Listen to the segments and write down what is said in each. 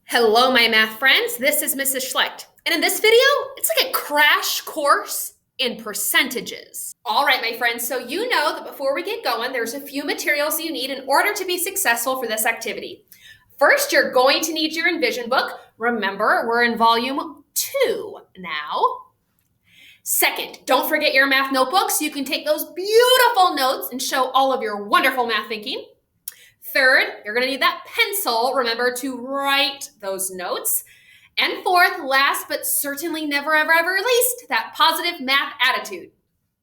Hello, my math friends. This is Mrs. Schlecht. And in this video, it's like a crash course in percentages. All right, my friends, so you know that before we get going, there's a few materials you need in order to be successful for this activity. First, you're going to need your Envision book. Remember, we're in volume 2 now. Second, don't forget your math notebook so you can take those beautiful notes and show all of your wonderful math thinking. Third, you're going to need that pencil. Remember to write those notes. And fourth, last but certainly never, ever, ever least, that positive math attitude.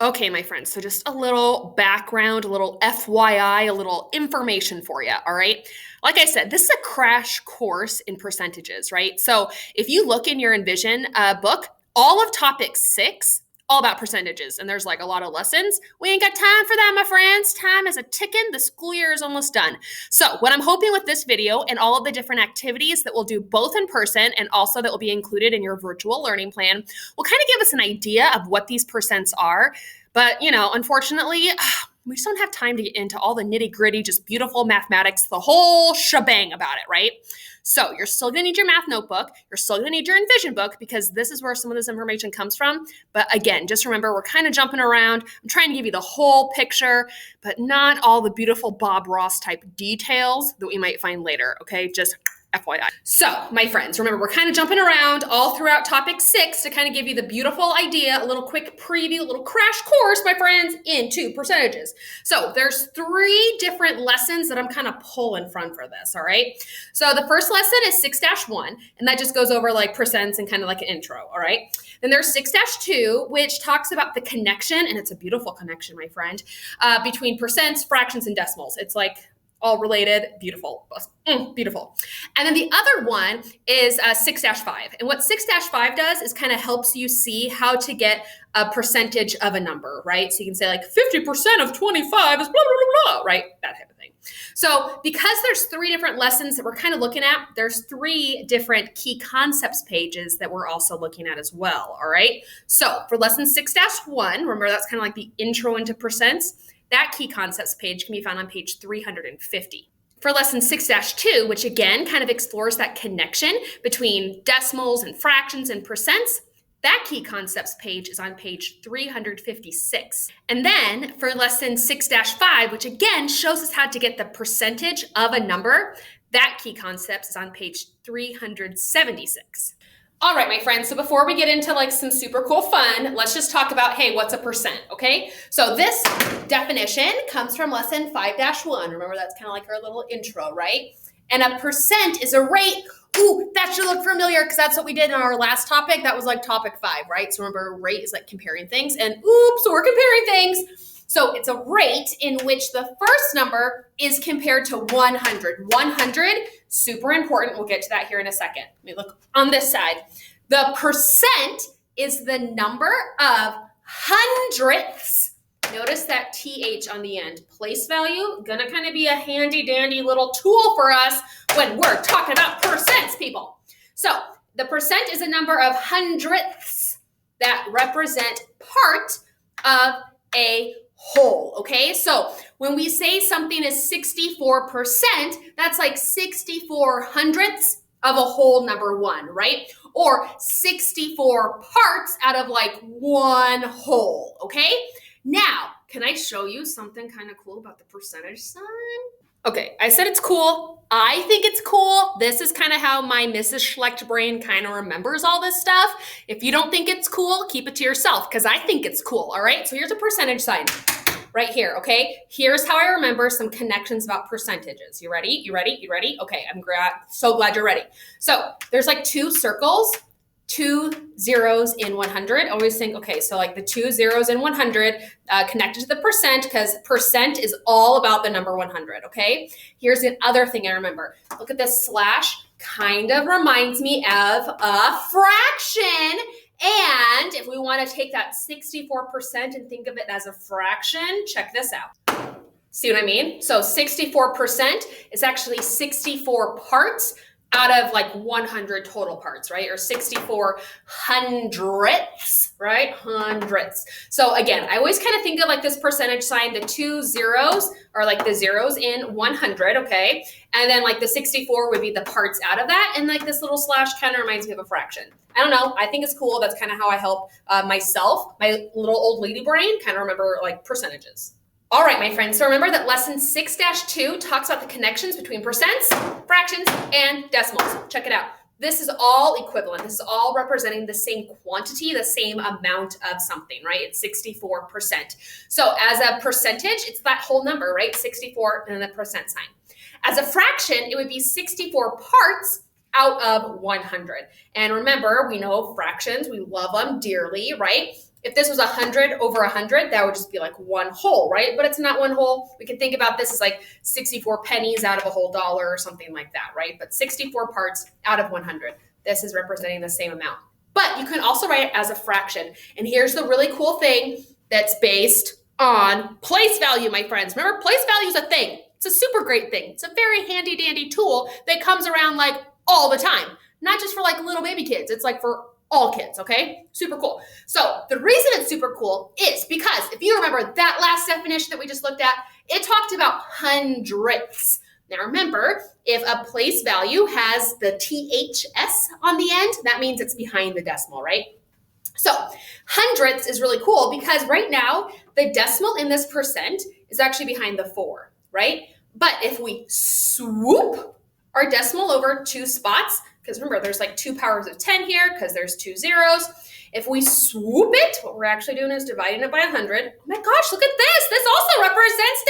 Okay, my friends, so just a little background, a little FYI, a little information for you, all right? Like I said, this is a crash course in percentages, right? So if you look in your Envision book, all of topic 6, all about percentages, and there's like a lot of lessons. We ain't got time for that, my friends. Time is a ticking. The school year is almost done. So what I'm hoping with this video and all of the different activities that we'll do both in person and also that will be included in your virtual learning plan will kind of give us an idea of what these percents are. But, unfortunately, we just don't have time to get into all the nitty gritty, just beautiful mathematics, the whole shebang about it, right? So you're still gonna need your math notebook. You're still gonna need your Envision book because this is where some of this information comes from. But again, just remember, we're kind of jumping around. I'm trying to give you the whole picture, but not all the beautiful Bob Ross type details that we might find later, okay? Just FYI. So, my friends, remember, we're kind of jumping around all throughout topic 6 to kind of give you the beautiful idea, a little quick preview, a little crash course, my friends, into percentages. So, there's 3 different lessons that I'm kind of pulling from for this, all right? So, the first lesson is 6-1, and that just goes over like percents and kind of like an intro, all right? Then there's 6-2, which talks about the connection, and it's a beautiful connection, my friend, between percents, fractions, and decimals. It's like all related, beautiful, beautiful. And then the other one is 6-5. And what 6-5 does is kind of helps you see how to get a percentage of a number, right? So you can say like 50% of 25 is blah, blah, blah, blah, right? That type of thing. So because there's 3 different lessons that we're kind of looking at, there's 3 different key concepts pages that we're also looking at as well, all right? So for lesson 6-1, remember that's kind of like the intro into percents. That key concepts page can be found on page 350. For lesson 6-2, which again kind of explores that connection between decimals and fractions and percents, that key concepts page is on page 356. And then for lesson 6-5, which again shows us how to get the percentage of a number, that key concepts is on page 376. All right, my friends, so before we get into like some super cool fun, let's just talk about, hey, what's a percent, okay? So this definition comes from lesson 5-1. Remember, that's kind of like our little intro, right? And a percent is a rate. Ooh, that should look familiar because that's what we did in our last topic. That was like topic 5, right? So remember, rate is like comparing things, and oops, so we're comparing things. So it's a rate in which the first number is compared to 100. 100, super important. We'll get to that here in a second. Let me look on this side. The percent is the number of hundredths. Notice that TH on the end. Place value, gonna kind of be a handy dandy little tool for us when we're talking about percents, people. So the percent is a number of hundredths that represent part of a whole, okay? So when we say something is 64%, that's like 64 hundredths of a whole number 1, right? Or 64 parts out of like one whole, okay? Now, can I show you something kind of cool about the percentage sign? Okay, I said it's cool. I think it's cool. This is kind of how my Mrs. Schlecht brain kind of remembers all this stuff. If you don't think it's cool, keep it to yourself because I think it's cool, all right? So here's a percentage sign right here, okay? Here's how I remember some connections about percentages. You ready? You ready? You ready? Okay, I'm so glad you're ready. So there's like 2 circles, 2 zeros in 100. Always think, okay, so like the 2 zeros in 100 connected to the percent because percent is all about the number 100, okay? Here's the other thing I remember. Look at this slash, kind of reminds me of a fraction. And if we want to take that 64% and think of it as a fraction, check this out. See what I mean? So 64% is actually 64 parts out of like 100 total parts, right? Or 64 hundredths, right? Hundredths. So again, I always kind of think of like this percentage sign, the 2 zeros are like the zeros in 100, okay? And then like the 64 would be the parts out of that. And like this little slash kind of reminds me of a fraction. I don't know. I think it's cool. That's kind of how I help myself, my little old lady brain, kind of remember like percentages. All right, my friends, so remember that lesson 6-2 talks about the connections between percents, fractions, and decimals. Check it out. This is all equivalent. This is all representing the same quantity, the same amount of something, right? It's 64%. So as a percentage, it's that whole number, right? 64 and then the percent sign. As a fraction, it would be 64 parts out of 100. And remember, we know fractions, we love them dearly, right? If this was 100 over 100, that would just be like one whole, right? But it's not one whole. We can think about this as like 64 pennies out of a whole dollar or something like that, right? But 64 parts out of 100. This is representing the same amount. But you can also write it as a fraction. And here's the really cool thing that's based on place value, my friends. Remember, place value is a thing. It's a super great thing. It's a very handy dandy tool that comes around like all the time. Not just for like little baby kids. It's like for all kids, okay? Super cool. So the reason it's super cool is because if you remember that last definition that we just looked at, it talked about hundredths. Now remember, if a place value has the THS on the end, that means it's behind the decimal, right? So hundredths is really cool because right now the decimal in this percent is actually behind the 4, right? But if we swoop our decimal over 2 spots, because remember, there's like 2 powers of 10 here because there's 2 zeros. If we swoop it, what we're actually doing is dividing it by 100. Oh my gosh, look at this. This also represents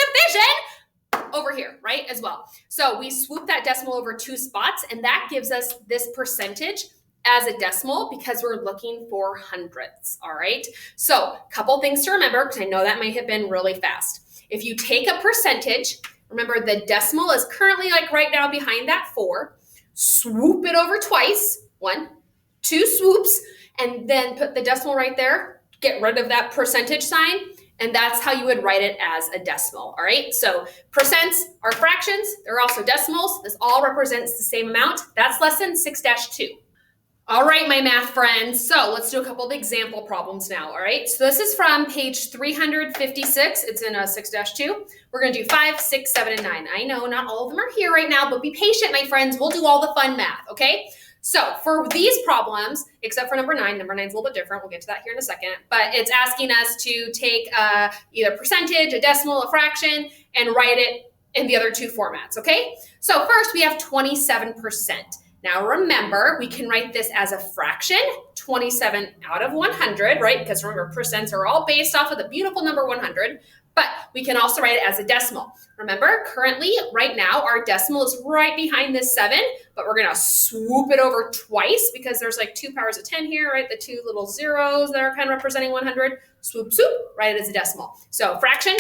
division over here, right, as well. So we swoop that decimal over 2 spots, and that gives us this percentage as a decimal because we're looking for hundredths, all right? So a couple things to remember because I know that might have been really fast. If you take a percentage, remember the decimal is currently like right now behind that 4, swoop it over twice, 1, 2 swoops, and then put the decimal right there, get rid of that percentage sign, and that's how you would write it as a decimal, all right? So percents are fractions, they're also decimals. This all represents the same amount. That's lesson 6-2. All right, my math friends, so let's do a couple of example problems now, all right? So this is from page 356. It's in 6-2. We're going to do 5, 6, 7, and 9. I know not all of them are here right now, but be patient, my friends. We'll do all the fun math, okay? So for these problems, except for number 9 is a little bit different. We'll get to that here in a second, but it's asking us to take either percentage, a decimal, a fraction, and write it in the other 2 formats, okay? So first we have 27%. Now remember, we can write this as a fraction, 27 out of 100, right? Because remember, percents are all based off of the beautiful number 100, but we can also write it as a decimal. Remember, currently, right now, our decimal is right behind this 7, but we're gonna swoop it over twice because there's like 2 powers of 10 here, right? The 2 little zeros that are kind of representing 100, swoop, swoop, write it as a decimal. So fraction,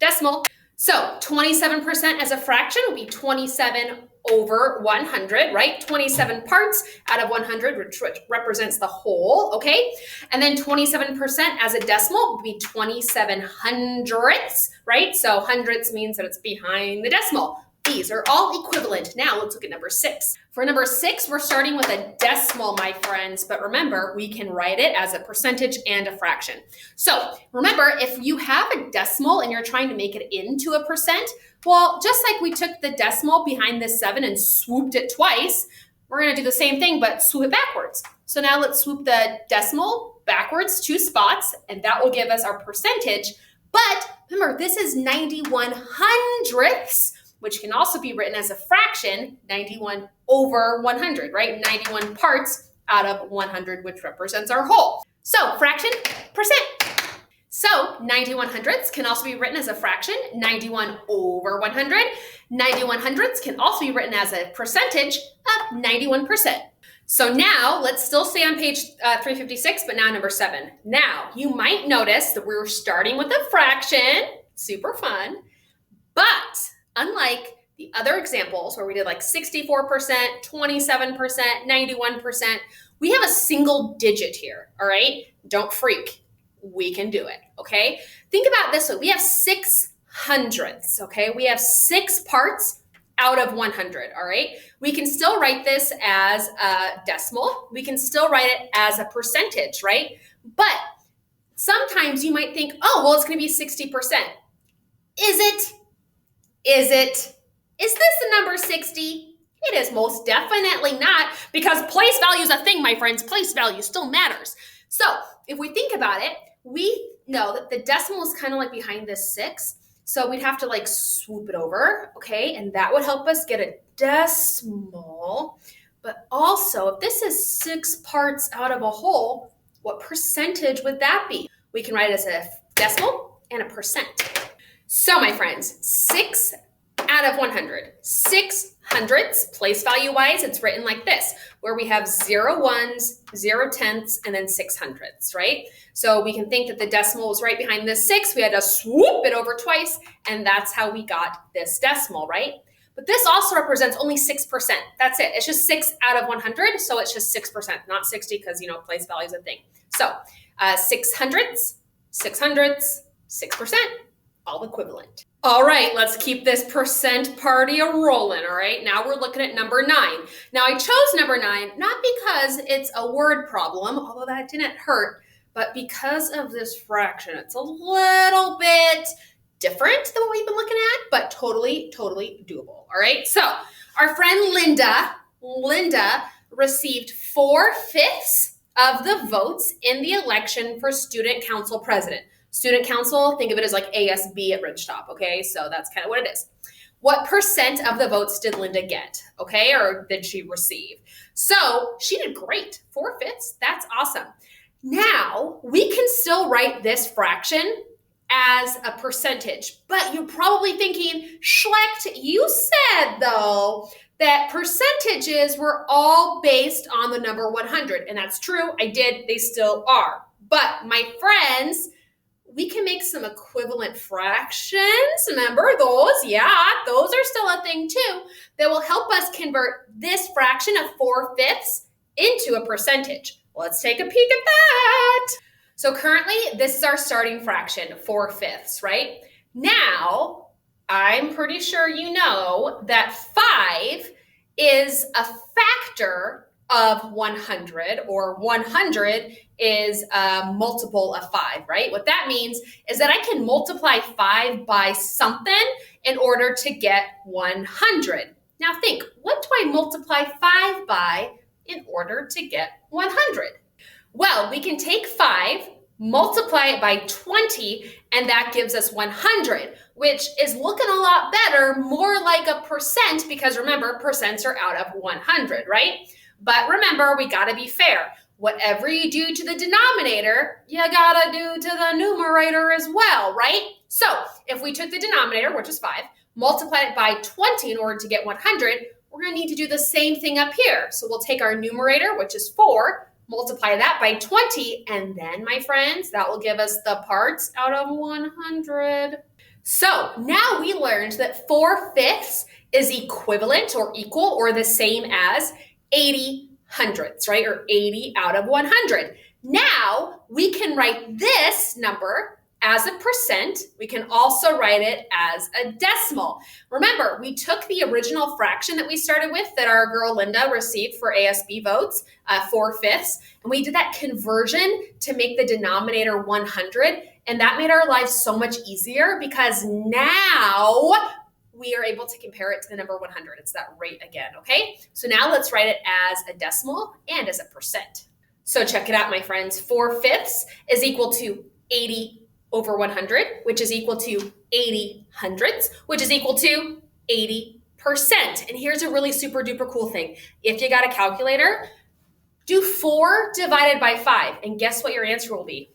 decimal. So 27% as a fraction will be 27 over 100, right? 27 parts out of 100, which represents the whole, okay? And then 27% as a decimal would be 27 hundredths, right? So hundredths means that it's behind the decimal. These are all equivalent. Now let's look at number 6. For number 6, we're starting with a decimal, my friends, but remember, we can write it as a percentage and a fraction. So remember, if you have a decimal and you're trying to make it into a percent, well, just like we took the decimal behind this 7 and swooped it twice, we're gonna do the same thing, but swoop it backwards. So now let's swoop the decimal backwards 2 spots, and that will give us our percentage. But remember, this is 91 hundredths, which can also be written as a fraction, 91 over 100, right? 91 parts out of 100, which represents our whole. So fraction, percent. So 91 hundredths can also be written as a fraction, 91 over 100. 91 hundredths can also be written as a percentage of 91%. So now let's still stay on page 356, but now number 7. Now you might notice that we're starting with a fraction, super fun, but unlike the other examples where we did like 64%, 27%, 91%, we have a single digit here, all right? Don't freak. We can do it, okay? Think about it this way. We have 6 hundredths, okay? We have 6 parts out of 100, all right? We can still write this as a decimal. We can still write it as a percentage, right? But sometimes you might think, oh, well, it's going to be 60%. Is it? Is it? Is this the number 60? It is most definitely not, because place value is a thing, my friends. Place value still matters. So if we think about it, we know that the decimal is kind of like behind this 6. So we'd have to like swoop it over, okay? And that would help us get a decimal. But also, if this is 6 parts out of a whole, what percentage would that be? We can write it as a decimal and a percent. So my friends, 6 out of 100. 6 hundredths, place value wise, it's written like this, where we have 0 ones, 0 tenths, and then 6 hundredths, right? So we can think that the decimal was right behind this 6. We had to swoop it over twice, and that's how we got this decimal, right? But this also represents only 6%. That's it. It's just 6 out of 100, so it's just 6%, not 60, because, place value is a thing. So 6 hundredths, 6 hundredths, 6%, all equivalent. All right, let's keep this percent party a-rolling, all right? Now we're looking at number 9. Now I chose number 9, not because it's a word problem, although that didn't hurt, but because of this fraction. It's a little bit different than what we've been looking at, but totally, totally doable, all right? So our friend Linda received 4/5 of the votes in the election for student council president. Student council, think of it as like ASB at Ridgetop, okay? So that's kind of what it is. What percent of the votes did Linda get, okay? Or did she receive? So she did great, 4/5. That's awesome. Now, we can still write this fraction as a percentage, but you're probably thinking, Schlecht, you said though that percentages were all based on the number 100, and that's true, I did, they still are. But my friends, we can make some equivalent fractions. Remember those? Yeah, those are still a thing too, that will help us convert this fraction of 4/5 into a percentage. Let's take a peek at that. So currently, this is our starting fraction, 4/5, right? Now, I'm pretty sure you know that 5 is a factor of 100, or 100 is a multiple of 5, right? What that means is that I can multiply 5 by something in order to get 100. Now think, what do I multiply 5 by in order to get 100? Well, we can take 5, multiply it by 20, and that gives us 100, which is looking a lot better, more like a percent, because remember, percents are out of 100, right? But remember, we gotta be fair. Whatever you do to the denominator, you gotta do to the numerator as well, right? So if we took the denominator, which is 5, multiplied it by 20 in order to get 100, we're gonna need to do the same thing up here. So we'll take our numerator, which is 4, multiply that by 20, and then, my friends, that will give us the parts out of 100. So now we learned that 4/5 is equivalent or equal or the same as 80 hundredths, right? Or 80 out of 100. Now we can write this number as a percent. We can also write it as a decimal. Remember, we took the original fraction that we started with that our girl Linda received for ASB votes, 4/5, and we did that conversion to make the denominator 100, and that made our lives so much easier because now we are able to compare it to the number 100. It's that rate again, okay? So now let's write it as a decimal and as a percent. So check it out, my friends. 4/5 is equal to 80 over 100, which is equal to 80 hundredths, which is equal to 80%. And here's a really super duper cool thing. If you got a calculator, do 4 divided by 5, and guess what your answer will be?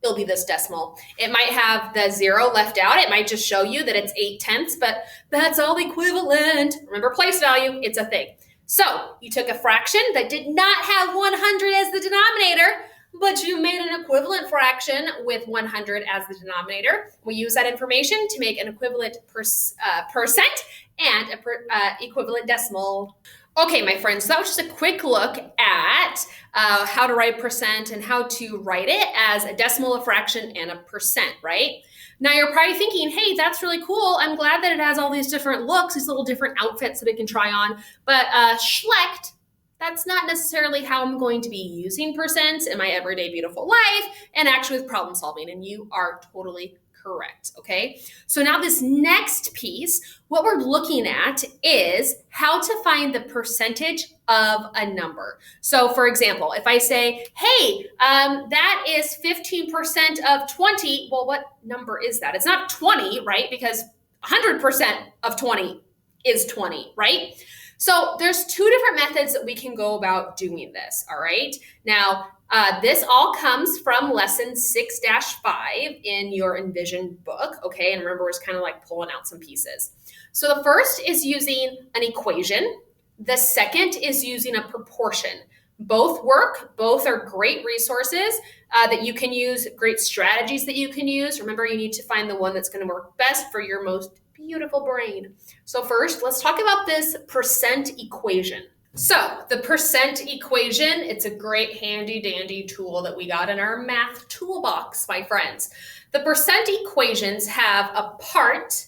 It'll be this decimal. It might have the 0 left out. It might just show you that it's 8/10, but that's all equivalent. Remember, place value, it's a thing. So you took a fraction that did not have 100 as the denominator, but you made an equivalent fraction with 100 as the denominator. We use that information to make an equivalent percent and an equivalent decimal. Okay, my friends, so that was just a quick look at how to write percent and how to write it as a decimal, a fraction, and a percent, right? Now you're probably thinking, hey, that's really cool. I'm glad that it has all these different looks, these little different outfits that I can try on. But Schlecht, that's not necessarily how I'm going to be using percents in my everyday beautiful life and actually with problem solving. And you are totally correct, okay? So now this next piece, what we're looking at is how to find the percentage of a number. So for example, if I say, hey, that is 15% of 20, well, what number is that? It's not 20, right? Because 100% of 20 is 20, right? So there's two different methods that we can go about doing this, all right? Now, this all comes from lesson 6-5 in your Envision book, okay? And remember, it's kind of like pulling out some pieces. So the first is using an equation. The second is using a proportion. Both work. Both are great resources that you can use, great strategies that you can use. Remember, you need to find the one that's going to work best for your most beautiful brain. So first, let's talk about this percent equation. So the percent equation, it's a great handy dandy tool that we got in our math toolbox, my friends. The percent equations have a part,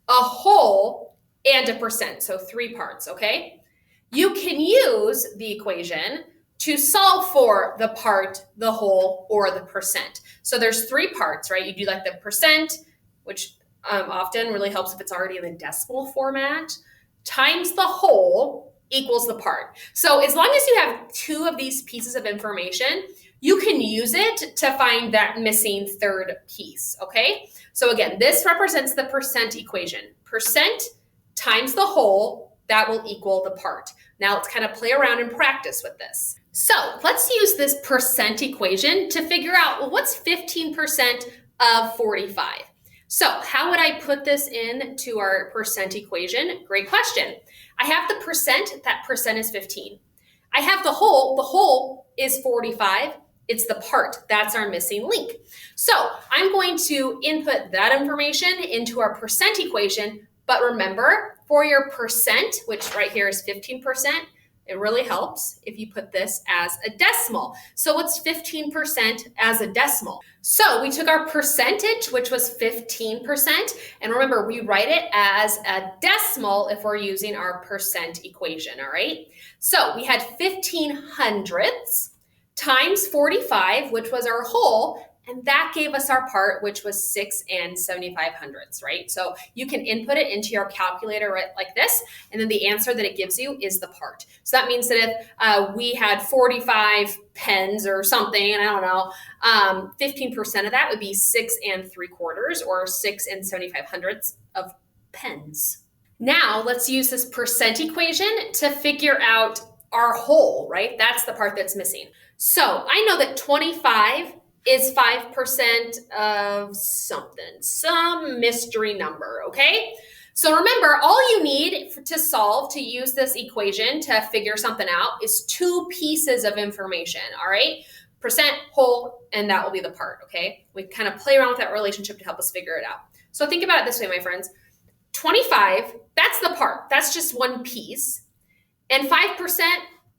a whole, and a percent. So 3 parts, okay? You can use the equation to solve for the part, the whole, or the percent. So there's 3 parts, right? You do like the percent, which often really helps if it's already in the decimal format, times the whole equals the part. So as long as you have 2 of these pieces of information, you can use it to find that missing third piece, okay? So again, this represents the percent equation. Percent times the whole, that will equal the part. Now let's kind of play around and practice with this. So let's use this percent equation to figure out, well, what's 15% of 45? So how would I put this into our percent equation? Great question. I have the percent, that percent is 15. I have the whole is 45. It's the part, that's our missing link. So I'm going to input that information into our percent equation, but remember, for your percent, which right here is 15%, it really helps if you put this as a decimal. So what's 15% as a decimal? So we took our percentage, which was 15%, and remember, we write it as a decimal if we're using our percent equation, all right? So we had 15 hundredths times 45, which was our whole, and that gave us our part, which was 6 75 hundredths, right? So you can input it into your calculator right like this, and then the answer that it gives you is the part. So that means that if we had 45 pens or something, and I don't know, 15% of that would be 6 3/4 or 6 75 hundredths of pens. Now let's use this percent equation to figure out our whole, right? That's the part that's missing. So I know that 25 is 5% of something, some mystery number, okay? So remember, all you need to solve, to use this equation to figure something out is 2 pieces of information, all right? Percent, whole, and that will be the part, okay? We kind of play around with that relationship to help us figure it out. So think about it this way, my friends. 25, that's the part. That's just one piece. And 5%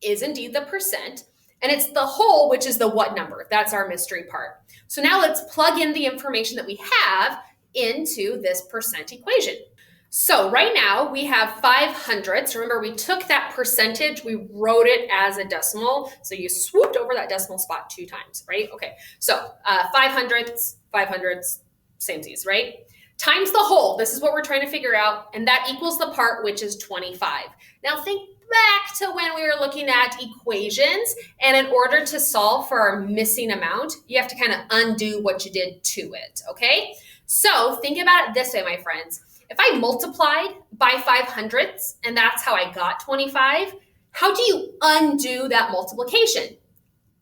is indeed the percent. And it's the whole, which is the what number. That's our mystery part. So now let's plug in the information that we have into this percent equation. So right now we have 5 hundredths. Remember, we took that percentage, we wrote it as a decimal. So you swooped over that decimal spot 2 times, right? Okay, so 5 hundredths, samesies, right? Times the whole, this is what we're trying to figure out, and that equals the part, which is 25. Now think back to when we were looking at equations, and in order to solve for our missing amount, you have to kind of undo what you did to it, okay? So think about it this way, my friends. If I multiplied by 5 hundredths, and that's how I got 25, how do you undo that multiplication?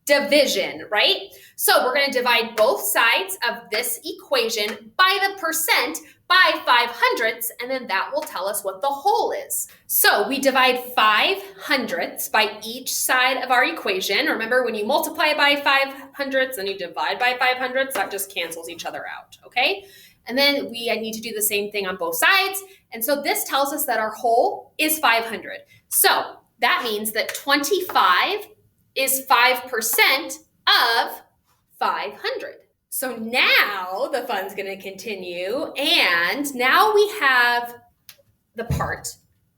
Division, right? So we're going to divide both sides of this equation by the percent by 5 hundredths, and then that will tell us what the whole is. So we divide 5 hundredths by each side of our equation. Remember, when you multiply by 5 hundredths and you divide by 5 hundredths, that just cancels each other out, okay? And then we need to do the same thing on both sides. And so this tells us that our whole is 500. So that means that 25 is 5% of 500. So now the fun's going to continue, and now we have the part.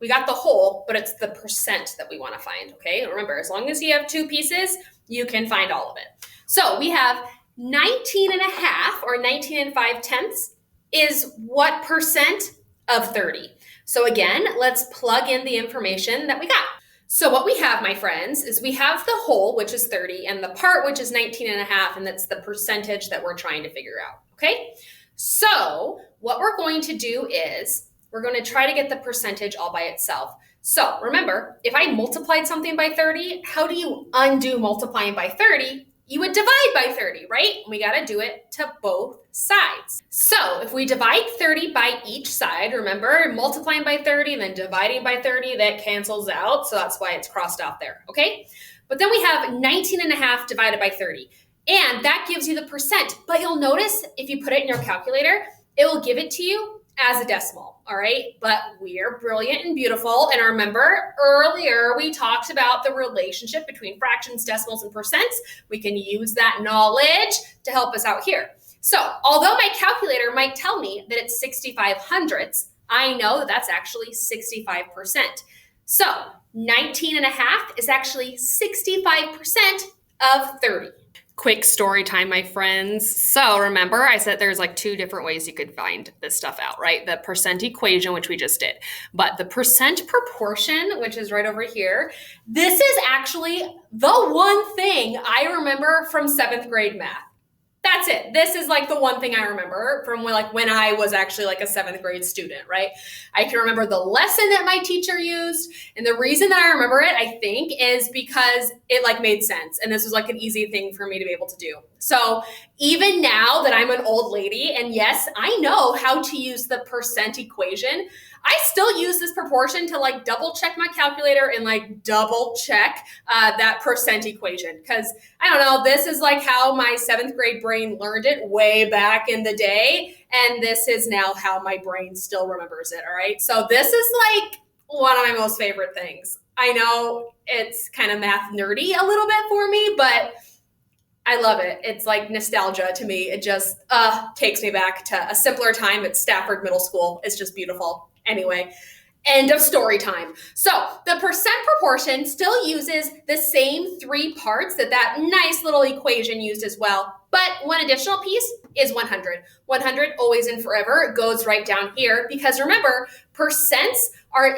We got the whole, but it's the percent that we want to find, okay? Remember, as long as you have two pieces, you can find all of it. So we have 19 and a half, or 19 and 5/10 is what percent of 30? So again, let's plug in the information that we got. So what we have, my friends, is we have the whole, which is 30, and the part, which is 19 and a half, and that's the percentage that we're trying to figure out, okay? So what we're going to do is we're going to try to get the percentage all by itself. So remember, if I multiplied something by 30, how do you undo multiplying by 30? You would divide by 30, right? We got to do it to both sides. So if we divide 30 by each side, remember, multiplying by 30 and then dividing by 30, that cancels out. So that's why it's crossed out there, okay? But then we have 19 and a half divided by 30. And that gives you the percent. But you'll notice if you put it in your calculator, it will give it to you as a decimal, all right? But we're brilliant and beautiful. And remember, earlier we talked about the relationship between fractions, decimals, and percents. We can use that knowledge to help us out here. So although my calculator might tell me that it's 65 hundredths, I know that that's actually 65%. So 19 and a half is actually 65% of 30. Quick story time, my friends. So remember, I said there's like two different ways you could find this stuff out, right? The percent equation, which we just did, but the percent proportion, which is right over here, this is actually the one thing I remember from 7th grade math. That's it. This is like the one thing I remember from when I was actually like a 7th grade student, right? I can remember the lesson that my teacher used. And the reason that I remember it, I think, is because it like made sense. And this was like an easy thing for me to be able to do. So even now that I'm an old lady, and yes, I know how to use the percent equation, I still use this proportion to like double check my calculator and like double check that percent equation. Because I don't know, this is like how my 7th grade brain learned it way back in the day. And this is now how my brain still remembers it, all right? So this is like one of my most favorite things. I know it's kind of math nerdy a little bit for me, but I love it. It's like nostalgia to me. It just takes me back to a simpler time at Stafford Middle School. It's just beautiful. Anyway, end of story time. So the percent proportion still uses the same three parts that nice little equation used as well. But one additional piece is 100. 100 always and forever goes right down here because remember, percents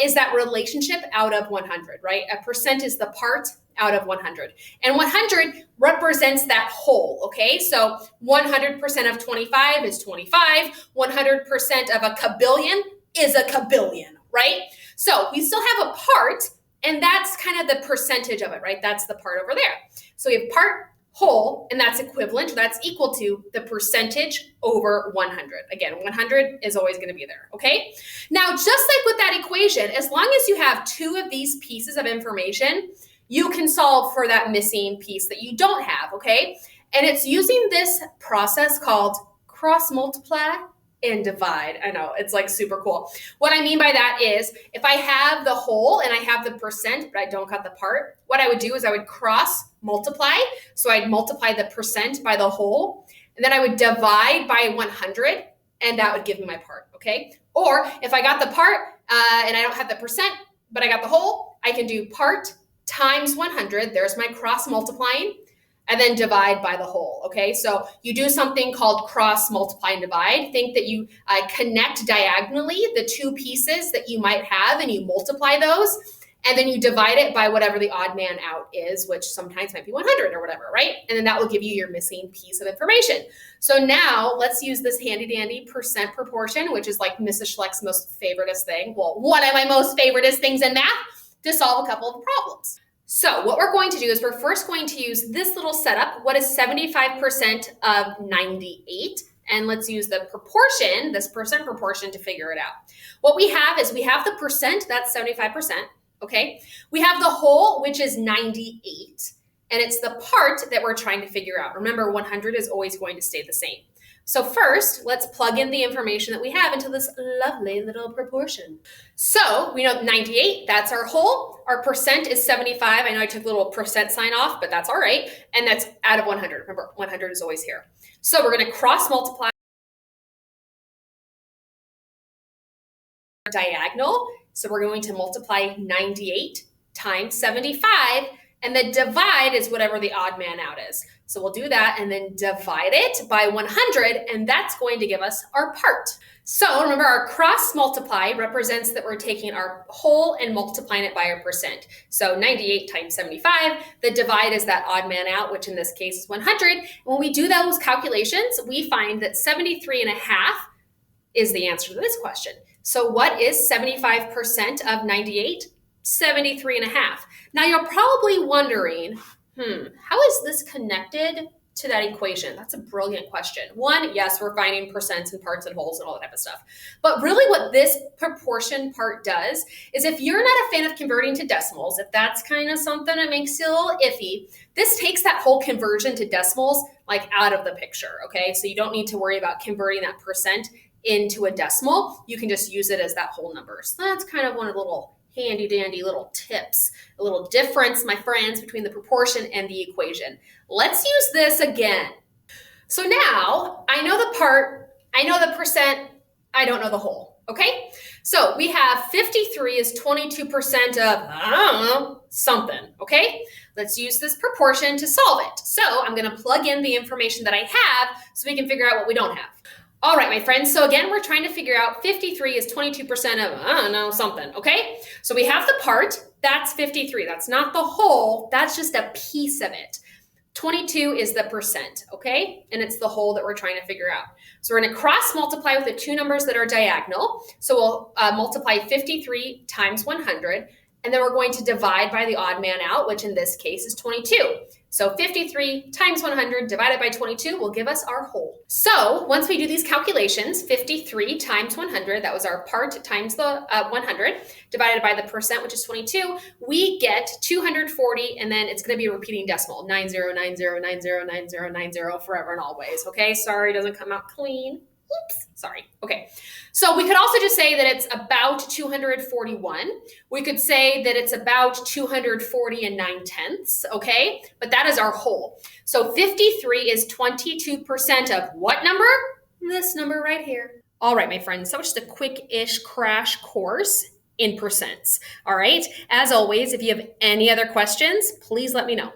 is that relationship out of 100, right? A percent is the part out of 100. And 100 represents that whole, okay? So 100% of 25 is 25. 100% of a kabillion is a kabillion, right? So we still have a part, and that's kind of the percentage of it, right? That's the part over there. So we have part, whole, and that's equivalent, that's equal to the percentage over 100. Again, 100 is always going to be there, okay? Now, just like with that equation, as long as you have two of these pieces of information, you can solve for that missing piece that you don't have, okay? And it's using this process called cross multiply and divide. I know, it's like super cool. What I mean by that is if I have the whole and I have the percent, but I don't got the part, what I would do is I would cross multiply. So I'd multiply the percent by the whole, and then I would divide by 100, and that would give me my part, okay? Or if I got the part and I don't have the percent, but I got the whole, I can do part times 100. There's my cross multiplying. And then divide by the whole, okay? So you do something called cross multiply and divide. Think that you connect diagonally the two pieces that you might have and you multiply those, and then you divide it by whatever the odd man out is, which sometimes might be 100 or whatever, right? And then that will give you your missing piece of information. So now let's use this handy dandy percent proportion, which is like Mrs. Schlecht's most favoriteest thing. Well, one of my most favoriteest things in math to solve a couple of problems. So what we're going to do is we're first going to use this little setup. What is 75% of 98? And let's use the proportion, this percent proportion, to figure it out. What we have is we have the percent, that's 75%, okay? We have the whole, which is 98, and it's the part that we're trying to figure out. Remember, 100 is always going to stay the same. So first, let's plug in the information that we have into this lovely little proportion. So we know 98, that's our whole. Our percent is 75. I know I took a little percent sign off, but that's all right. And that's out of 100. Remember, 100 is always here. So we're going to cross multiply diagonal. So we're going to multiply 98 times 75, and the divide is whatever the odd man out is. So we'll do that and then divide it by 100, and that's going to give us our part. So remember, our cross multiply represents that we're taking our whole and multiplying it by our percent. So 98 times 75, the divide is that odd man out, which in this case is 100. When we do those calculations, we find that 73.5 is the answer to this question. So what is 75% of 98? 73.5. Now you're probably wondering, how is this connected to that equation? That's a brilliant question. One, yes, we're finding percents and parts and wholes and all that type of stuff. But really what this proportion part does is, if you're not a fan of converting to decimals, if that's kind of something that makes you a little iffy, this takes that whole conversion to decimals like out of the picture, okay? So you don't need to worry about converting that percent into a decimal. You can just use it as that whole number. So that's kind of one of the little handy dandy little tips, a little difference, my friends, between the proportion and the equation. Let's use this again. So now I know the part, I know the percent, I don't know the whole, okay? So we have 53 is 22% of, I don't know, something, okay? Let's use this proportion to solve it. So I'm gonna plug in the information that I have so we can figure out what we don't have. All right, my friends, so again, we're trying to figure out 53 is 22% of, I don't know, something, okay? So we have the part, that's 53. That's not the whole, that's just a piece of it. 22 is the percent, okay? And it's the whole that we're trying to figure out. So we're gonna cross multiply with the two numbers that are diagonal. So we'll multiply 53 times 100, and then we're going to divide by the odd man out, which in this case is 22. So 53 times 100 divided by 22 will give us our whole. So once we do these calculations, 53 times 100, that was our part times the 100, divided by the percent, which is 22, we get 240, and then it's gonna be a repeating decimal, 9090909090 forever and always, okay? Sorry, it doesn't come out clean. Oops, sorry. Okay. So we could also just say that it's about 241. We could say that it's about 240 and 9/10, okay? But that is our whole. So 53 is 22% of what number? This number right here. All right, my friends, so just a quick-ish crash course in percents, all right? As always, if you have any other questions, please let me know.